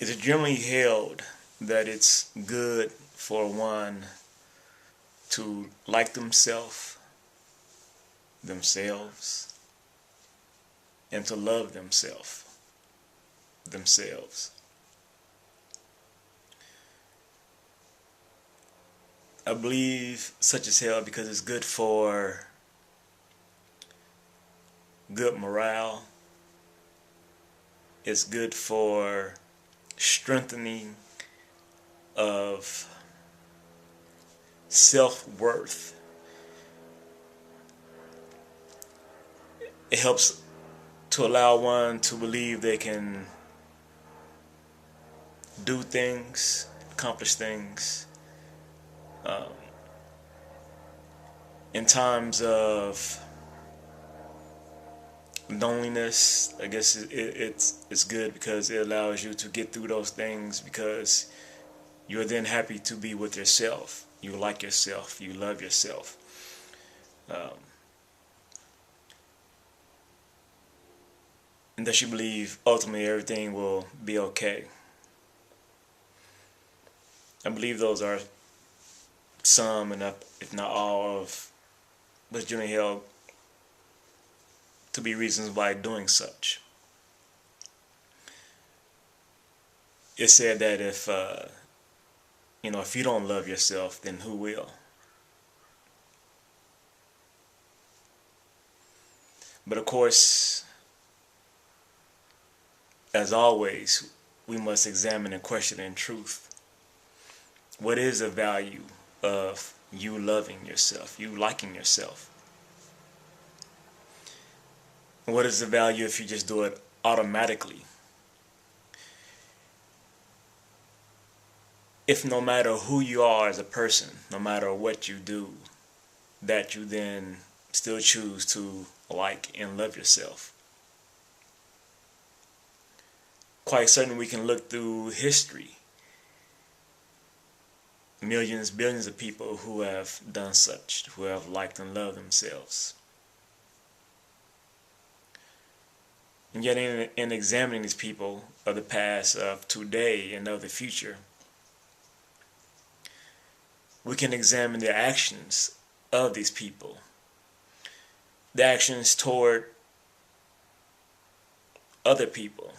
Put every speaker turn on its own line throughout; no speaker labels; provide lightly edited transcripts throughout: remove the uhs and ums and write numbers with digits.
It is generally held that it's good for one to like themselves, and to love themselves. I believe such is held because it's good for good morale. It's good for strengthening of self-worth. It helps to allow one to believe they can do things, accomplish things, um, in times of loneliness. I guess it's good because it allows you to get through those things because you're then happy to be with yourself. You like yourself. You love yourself. Um, and thus you believe ultimately everything will be okay. I believe those are some, and if not all, of what's generally held to be reasons why doing such. It's said that if you don't love yourself, then who will? But of course, as always, we must examine and question in truth. What is the value of you loving yourself, you liking yourself? What is the value if you just do it automatically? If no matter who you are as a person, no matter what you do, that you then still choose to like and love yourself. Quite certain we can look through history. Millions, billions of people who have done such, who have liked and loved themselves. And yet in examining these people of the past, of today, and of the future, we can examine the actions of these people. The actions toward other people.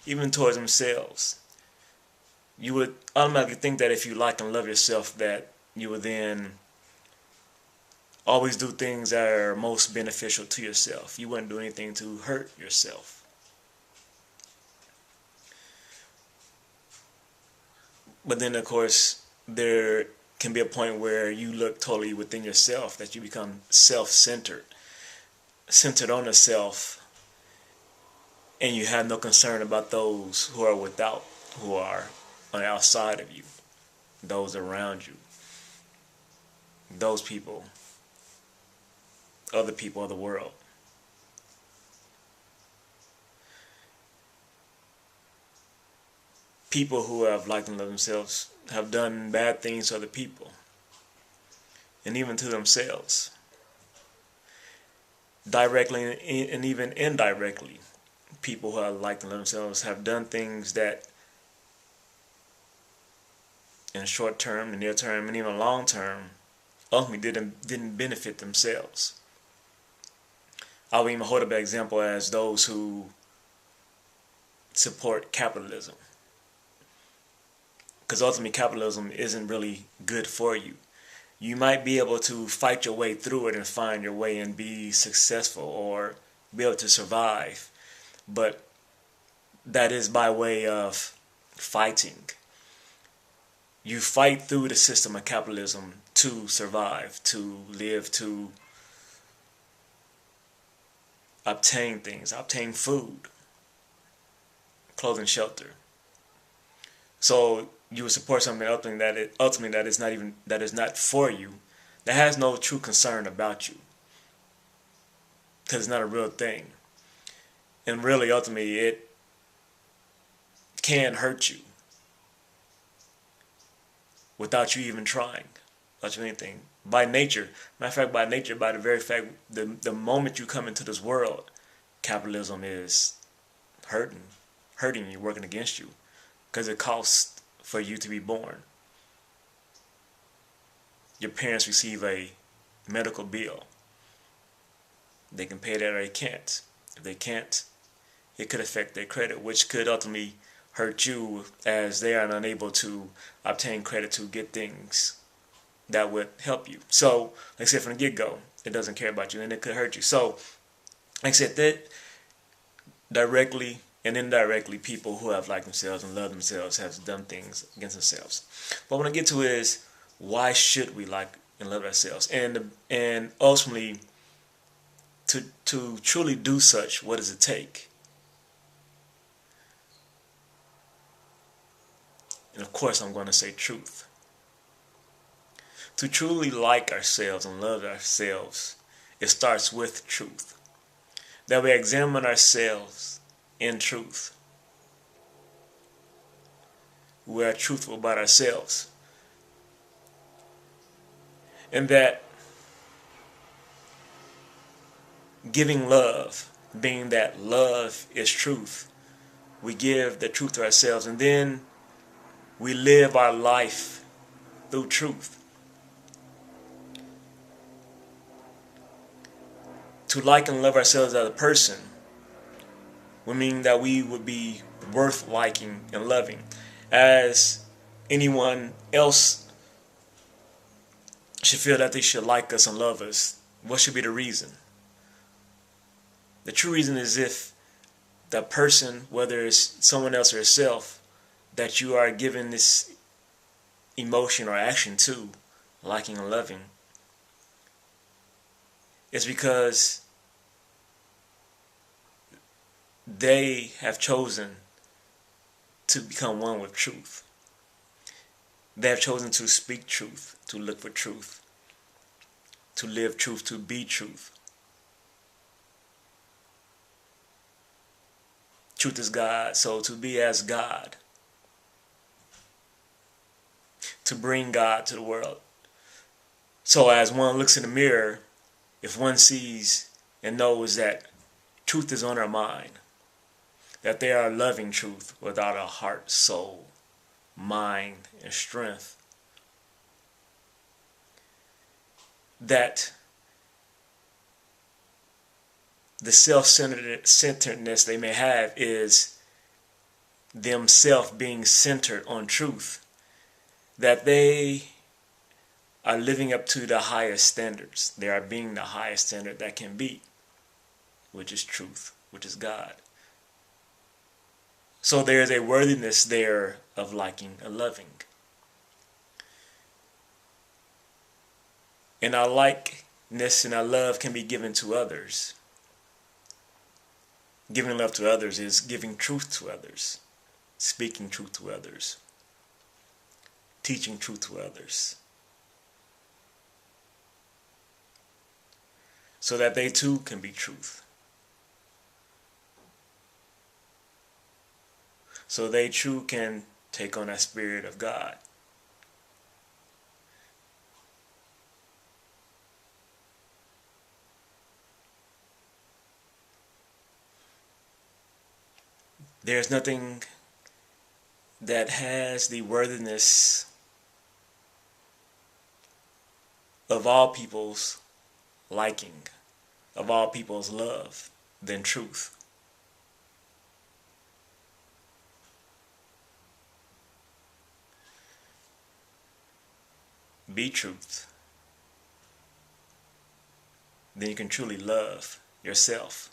Even towards themselves. You would automatically think that if you like and love yourself, that you would then always do things that are most beneficial to yourself. You wouldn't do anything to hurt yourself. But then, of course, there can be a point where you look totally within yourself, that you become self-centered, centered on the self, and you have no concern about those who are without, who are on the outside of you, those around you, those people, other people of the world. People who have liked and loved themselves have done bad things to other people, and even to themselves, directly and even indirectly. People who have liked and loved themselves have done things that, in the short term, the near term, and even long term, ultimately didn't benefit themselves. I will even hold up an example as those who support capitalism. Because ultimately capitalism isn't really good for you. You might be able to fight your way through it and find your way and be successful or be able to survive. But that is by way of fighting. You fight through the system of capitalism to survive, to live, to obtain things, obtain food, clothing, shelter. So you would support something ultimately that is not for you, that has no true concern about you, because it's not a real thing, and really ultimately it can hurt you without you even trying, without you anything. By nature, matter of fact, by nature, by the very fact, the moment you come into this world, capitalism is hurting you, working against you, because it costs for you to be born. Your parents receive a medical bill. They can pay that or they can't. If they can't, it could affect their credit, which could ultimately hurt you as they are unable to obtain credit to get things that would help you. So, like I said, from the get-go, it doesn't care about you and it could hurt you. So, like I said, that directly and indirectly, people who have liked themselves and loved themselves have done things against themselves. What I want to get to is, why should we like and love ourselves? And ultimately, to truly do such, what does it take? And of course, I'm going to say truth. To truly like ourselves and love ourselves, it starts with truth. That we examine ourselves in truth. We are truthful about ourselves. And that giving love, being that love is truth, we give the truth to ourselves, and then we live our life through truth. To like and love ourselves as a person would mean that we would be worth liking and loving. As anyone else should feel that they should like us and love us, what should be the reason? The true reason is if the person, whether it's someone else or yourself, that you are giving this emotion or action to, liking and loving, is because they have chosen to become one with truth. They have chosen to speak truth, to look for truth, to live truth, to be truth. Truth is God, so to be as God, to bring God to the world. So as one looks in the mirror, if one sees and knows that truth is on our mind, that they are loving truth without a heart, soul, mind, and strength, that the self-centeredness they may have is themselves being centered on truth, that they are living up to the highest standards. They are being the highest standard that can be, which is truth, which is God. So there is a worthiness there of liking and loving. And our likeness and our love can be given to others. Giving love to others is giving truth to others, speaking truth to others, teaching truth to others, so that they too can be truth. So they too can take on that spirit of God. There's nothing that has the worthiness of all people's liking, of all people's love, than truth. Be truth. Then you can truly love yourself.